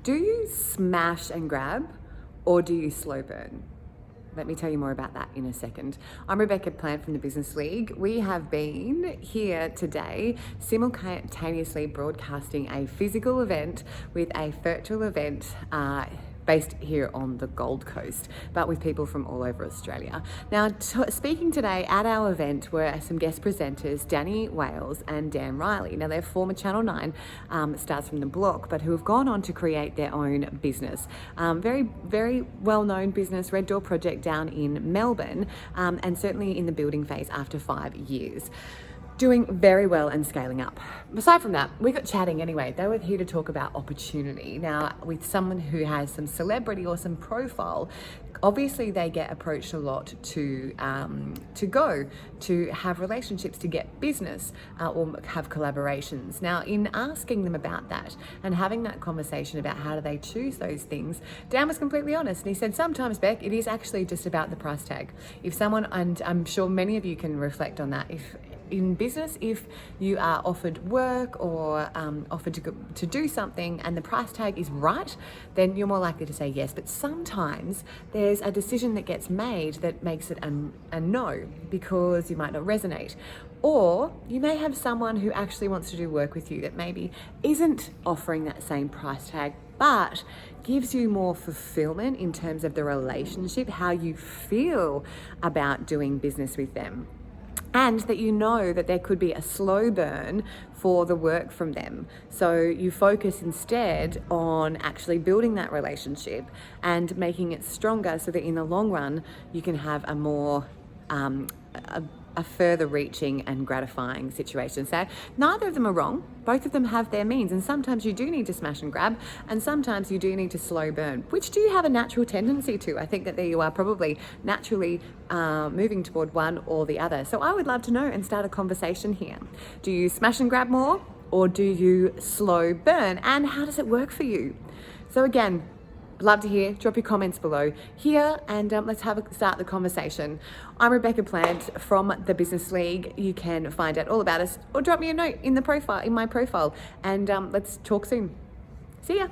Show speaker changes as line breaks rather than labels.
Do you smash and grab or do you slow burn? Let me tell you more about that in a second. I'm Rebecca Plant from the Business League. We have been here today simultaneously broadcasting a physical event with a virtual event based here on the Gold Coast, but with people from all over Australia. Now, speaking today at our event were some guest presenters, Danny Wales and Dan Riley. Now, they're former Channel 9 stars from the block, but who have gone on to create their own business. Very, very well-known business, Red Door Project down in Melbourne, and certainly in the building phase after 5 years. Doing very well and scaling up. Aside from that, we got chatting anyway. They were here to talk about opportunity. Now, with someone who has some celebrity or some profile, obviously they get approached a lot to have relationships, to get business or have collaborations. Now, in asking them about that and having that conversation about how do they choose those things, Dan was completely honest and he said, sometimes, Beck, it is actually just about the price tag. If someone, and I'm sure many of you can reflect on that, if in business, if you are offered work or offered to do something and the price tag is right, then you're more likely to say yes. But sometimes there's a decision that gets made that makes it a no because you might not resonate. Or you may have someone who actually wants to do work with you that maybe isn't offering that same price tag, but gives you more fulfillment in terms of the relationship, how you feel about doing business with them. And that you know that there could be a slow burn for the work from them. So you focus instead on actually building that relationship and making it stronger so that in the long run, you can have a more, a further reaching and gratifying situation. So neither of them are wrong. Both of them have their means. And sometimes you do need to smash and grab, and sometimes you do need to slow burn. Which do you have a natural tendency to? I think that you are probably naturally moving toward one or the other. So I would love to know and start a conversation here. Do you smash and grab more or do you slow burn? And how does it work for you? So again, love to hear. Drop your comments below here and let's start the conversation. I'm Rebecca Plant from the Business League. You can find out all about us or drop me a note in my profile, and let's talk soon. See ya.